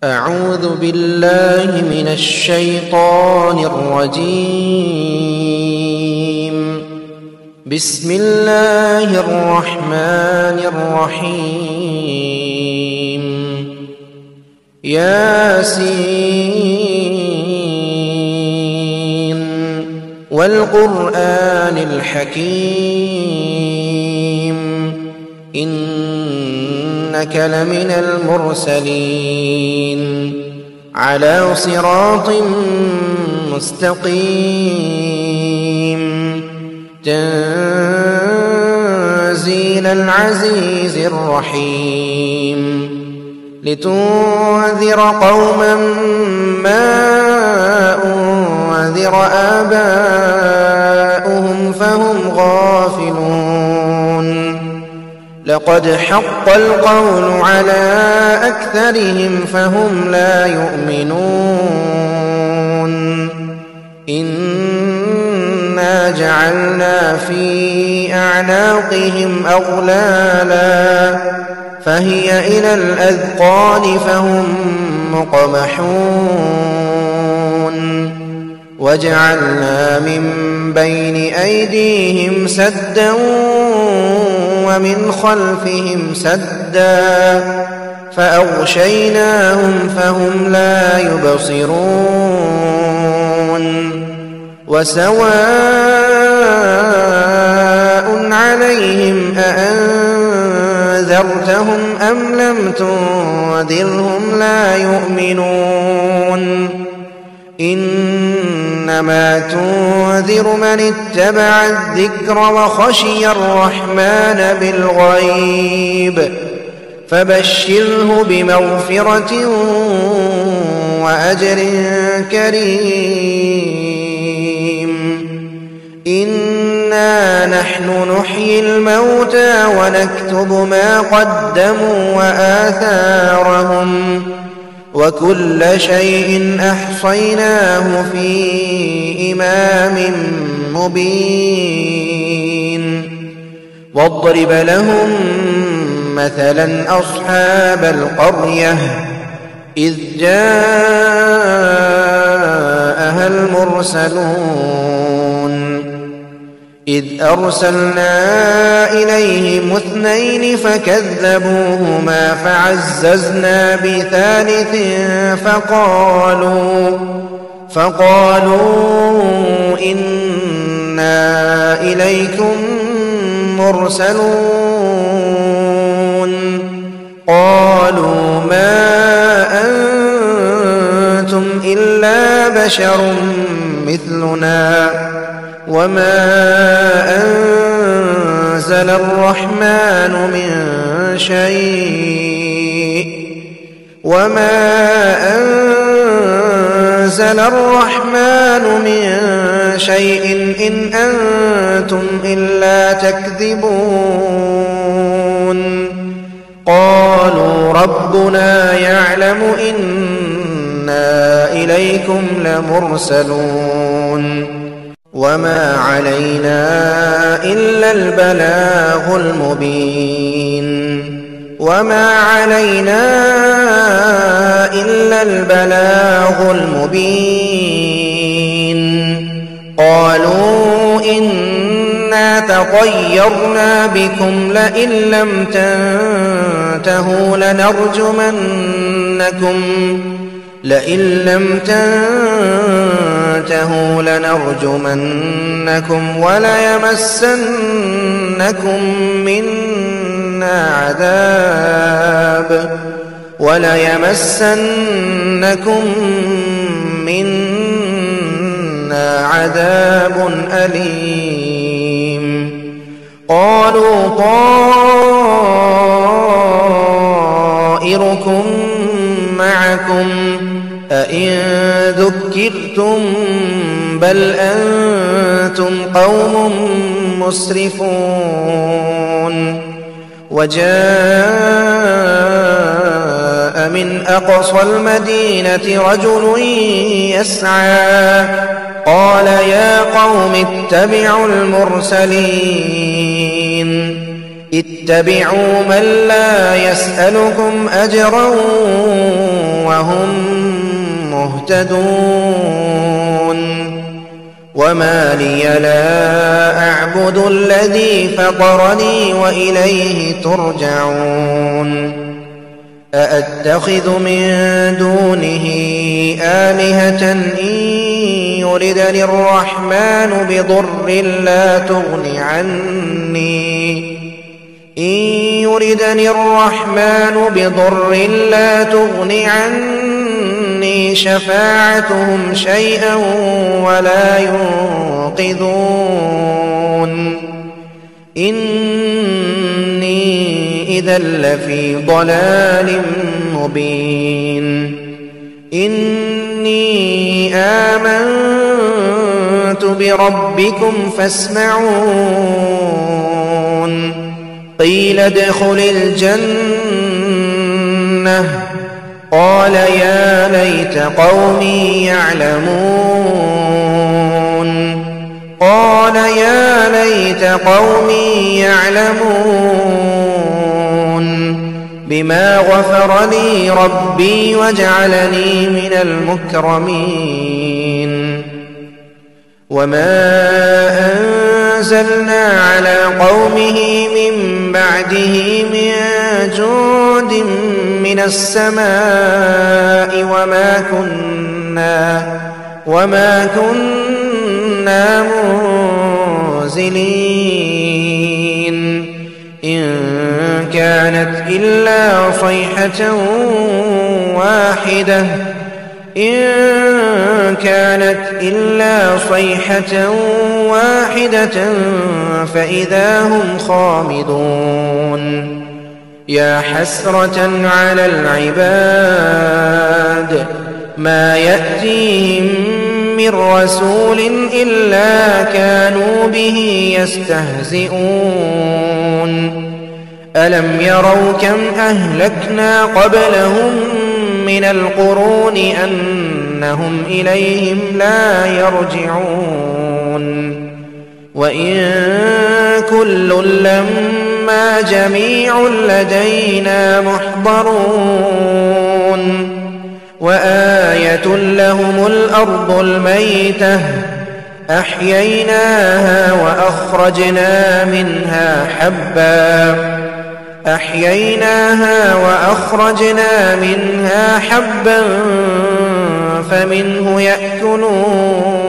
أعوذ بالله من الشيطان الرجيم. بسم الله الرحمن الرحيم. ياسين والقرآن الحكيم إنك لمن المرسلين على صراط مستقيم تنزيل العزيز الرحيم لتنذر قوما ما أنذر آباؤهم فهم غافلون لقد حق القول على أكثرهم فهم لا يؤمنون إنا جعلنا في أعناقهم أغلالا فهي إلى الأذقان فهم مقمحون وجعلنا من بين أيديهم سدا ومن خلفهم سدا فأغشيناهم فهم لا يبصرون وسواء عليهم أأنذرتهم أم لم تنذرهم لا يؤمنون إنما تنذر من اتبع الذكر وخشي الرحمن بالغيب فبشره بمغفرة وأجر كريم إنا نحن نحيي الموتى ونكتب ما قدموا وآثارهم وكل شيء أحصيناه في إمام مبين واضرب لهم مثلا أصحاب القرية إذ جاءها المرسلون إذ أرسلنا إليهم اثنين فكذبوهما فعززنا بثالث فقالوا إنا إليكم مرسلون قالوا ما أنتم إلا بشر مثلنا وما أنزل الرحمن من شيء إن أنتم إلا تكذبون قالوا ربنا يعلم إنا إليكم لمرسلون وما علينا إلا البلاغ المبين قالوا إنا تطيرنا بكم لئن لم تنتهوا لنرجمنكم وليمسنكم منا عذاب أليم قالوا طائركم معكم أئن ذكرتم بل أنتم قوم مسرفون وجاء من أقصى المدينة رجل يسعى قال يا قوم اتبعوا المرسلين اتبعوا من لا يسألكم أجرا وهم مهتدون وما لي لا أعبد الذي فطرني وإليه ترجعون أأتخذ من دونه آلهة إن يردني الرحمن بضر لا تغن عني شفاعتهم شيئا ولا ينقذون إني إذا لفي ضلال مبين إني آمنت بربكم فاسمعون قيل ادخل الجنة قال يا ليت قومي يعلمون بما غفر لي ربي وجعلني من المكرمين وما أنزلنا على قومه من بعده من جند من السماء وما كنا منزلين إن كانت إلا صيحة واحدة فإذا هم خامدون يا حسرة على العباد ما يأتيهم من رسول إلا كانوا به يستهزئون ألم يروا كم أهلكنا قبلهم من القرون أنهم إليهم لا يرجعون وإن كل لما جميع لدينا محضرون وآية لهم الأرض الميتة أحييناها وأخرجنا منها حبا فمنه يأكلون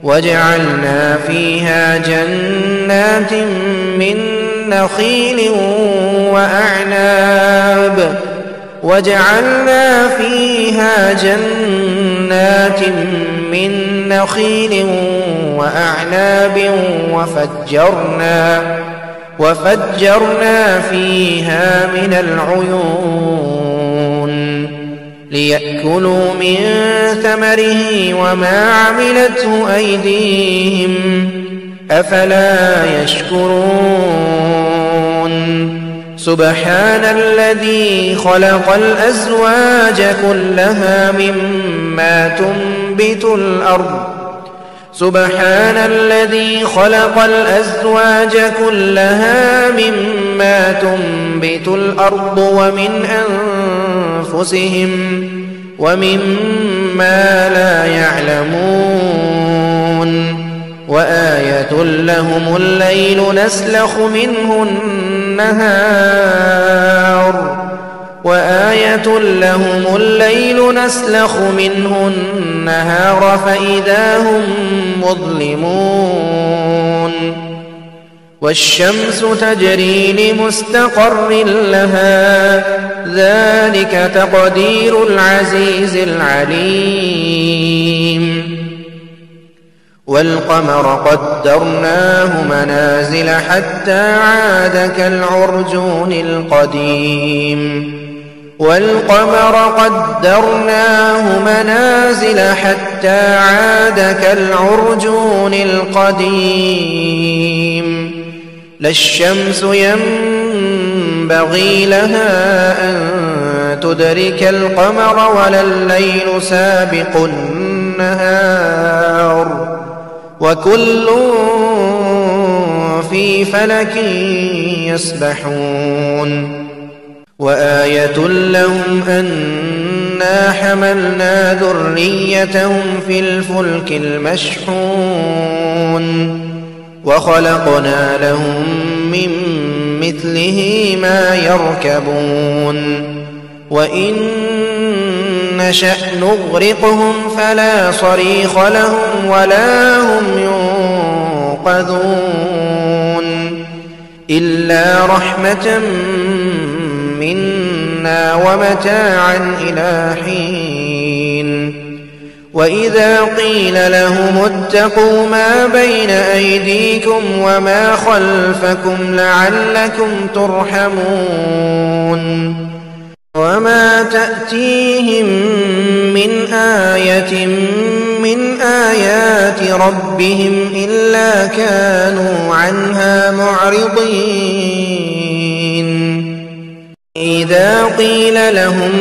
وجعلنا فيها جنات من نخيل وأعناب وفجرنا فيها من العيون ليأكلوا من ثمره وما عملته أيديهم أفلا يشكرون سبحان الذي خلق الأزواج كلها مما تنبت الأرض ومن أنفسهم ومما لا يعلمون وآية لهم الليل نسلخ منه النهار فإذا هم مظلمون والشمس تجري لمستقر لها ذلك تقدير العزيز العليم والقمر قدرناه منازل حتى عاد كالعرجون القديم لا الشمس ينبغي لها أن تدرك القمر ولا الليل سابق النهار وكل في فلك يسبحون وآية لهم أنا حملنا ذريتهم في الفلك المشحون وخلقنا لهم من مثله ما يركبون وإن نشأ نغرقهم فلا صريخ لهم ولا هم ينقذون إلا رحمة منا ومتاعا إلى حين وإذا قيل لهم اتقوا ما بين أيديكم وما خلفكم لعلكم ترحمون وما تأتيهم من آية من آيات ربهم إلا كانوا عنها معرضين إذا قيل لهم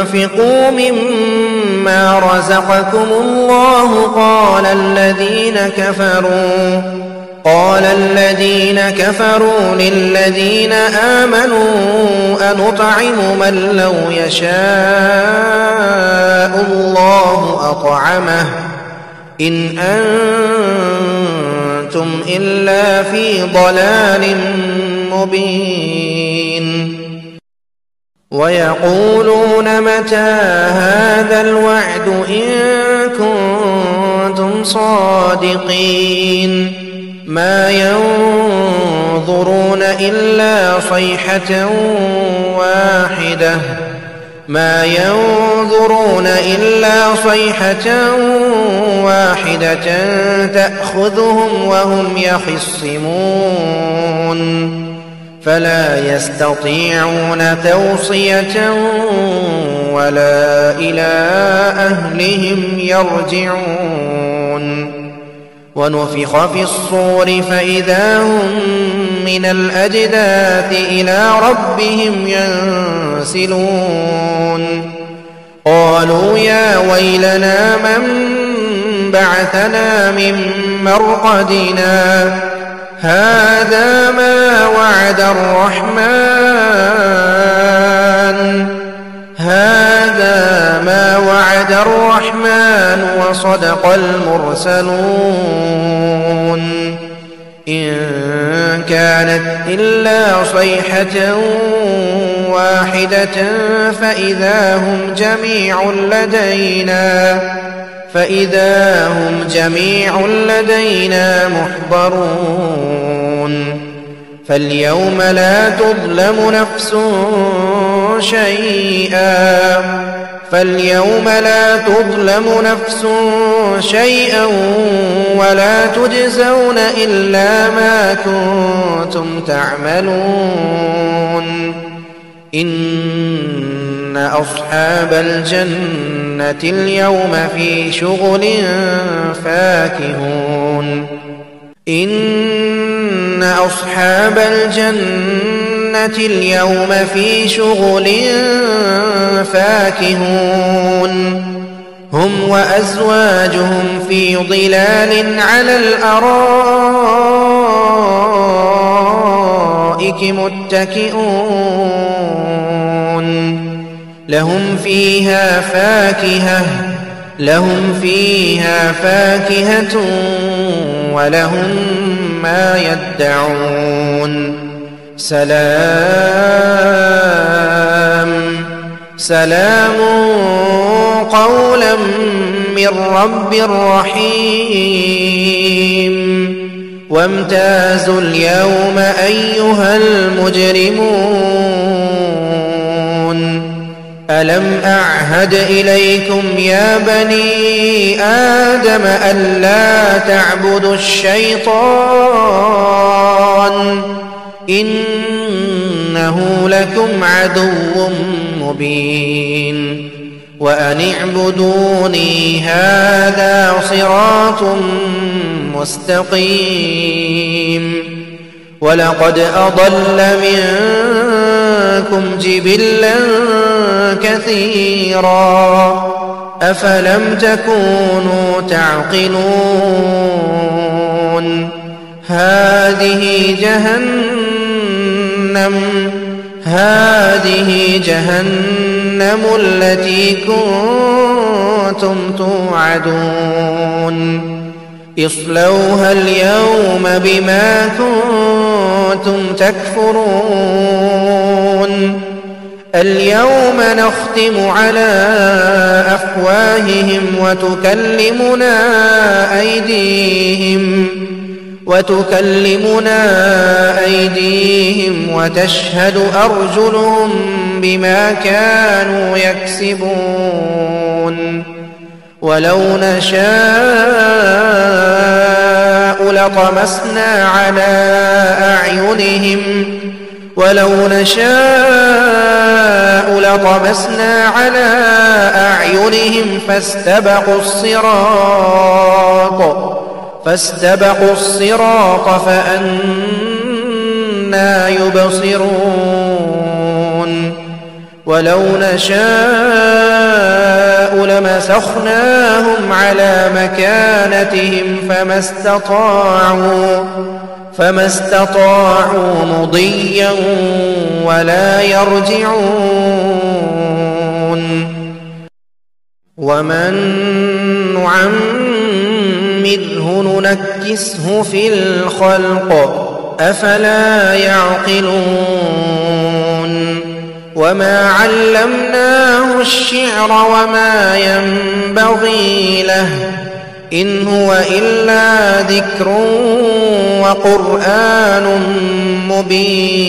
أنفقوا مما رزقكم الله قال الذين كفروا للذين آمنوا أنطعم من لو يشاء الله أطعمه إن أنتم إلا في ضلال مبين ويقولون متى هذا الوعد إن كنتم صادقين ما ينظرون إلا صيحة واحدة تأخذهم وهم يخصمون فلا يستطيعون توصية ولا إلى أهلهم يرجعون ونفخ في الصور فإذا هم من الأجداث إلى ربهم ينسلون قالوا يا ويلنا من بعثنا من مرقدنا هذا ما وعد الرحمن وصدق المرسلون إن كانت إلا صيحة واحدة فإذا هم جميع لدينا محضرون فاليوم لا تظلم نفس شيئا ولا تجزون إلا ما كنتم تعملون إن أصحاب الجنة اليوم في شغل فاكهون هم وأزواجهم في ظلال على الأرائك متكئون لهم فيها فاكهة ولهم ما يدعون سلام قولا من رب رحيم وامتازوا اليوم أيها المجرمون ألم أعهد إليكم يا بني آدم ألا تعبدوا الشيطان إنه لكم عدو مبين وأن اعبدوني هذا صراط مستقيم ولقد أضل منكم جبلا كثيرا أفلم تكونوا تعقلون هذه جهنم هذه جهنم التي كنتم توعدون اصلوها اليوم بما كنتم تكفرون اليوم نختم على أفواههم وتكلمنا أيديهم وتشهد أرجلهم بما كانوا يكسبون ولو نشاء لطمسنا على أعينهم فاستبقوا الصراط فأنى يبصرون ولو نشاء لمسخناهم على مكانتهم فما استطاعوا مضيا ولا يرجعون ومن نعمره ننكسه في الخلق أفلا يعقلون وما علمناه الشعر وما ينبغي له إن هو إلا ذكر وقرآن مبين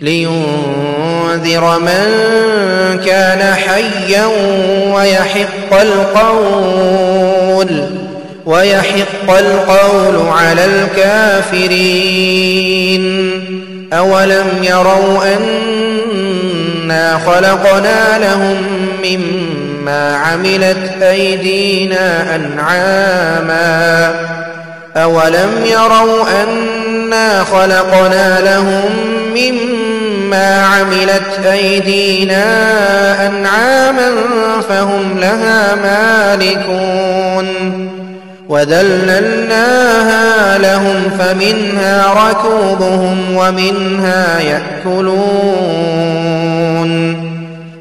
لينذر من كان حيا ويحق القول على الكافرين أولم يروا أنا خلقنا لهم مما عملت أيدينا أنعاما فهم لها مالكون وذللناها لهم فمنها ركوبهم ومنها يأكلون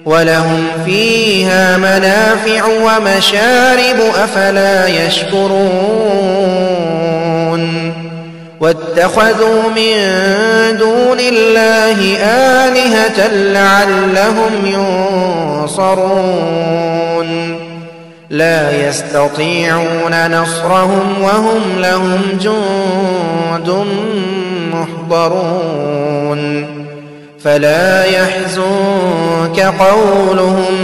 ولهم فيها منافع ومشارب أفلا يشكرون واتخذوا من دون الله آلهة لعلهم ينصرون لا يستطيعون نصرهم وهم لهم جند محضرون فلا يحزنك قولهم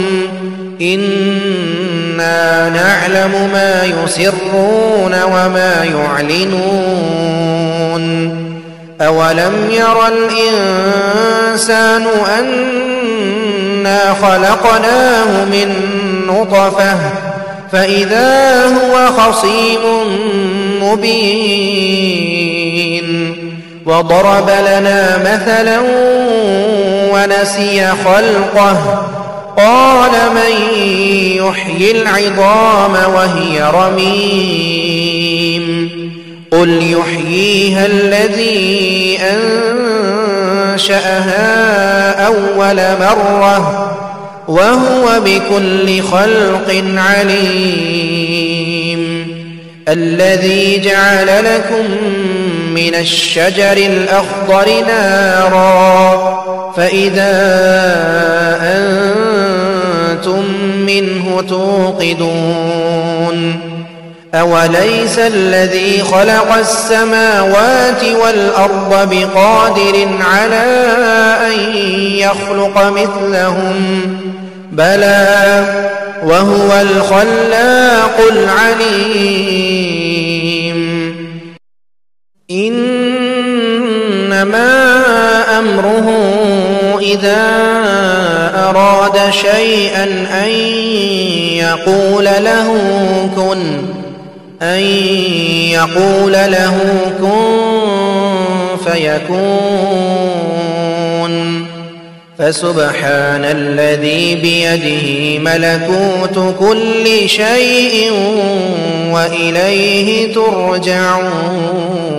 إنا نعلم ما يسرون وما يعلنون أولم ير الإنسان أنا خلقناه من نطفة فإذا هو خصيم مبين وضرب لنا مثلا ونسي خلقه قال من يحيي العظام وهي رميم قل يحييها الذي أنشأها أول مرة وهو بكل خلق عليم الذي جعل لكم من الشجر الأخضر نارا فإذا أنتم منه توقدون أوليس الذي خلق السماوات والأرض بقادر على أن يخلق مثلهم بلى وهو الخلاق العليم إنما أمره إذا أراد شيئا أن يقول له كن فيكون فسبحان الذي بيده ملكوت كل شيء وإليه ترجعون.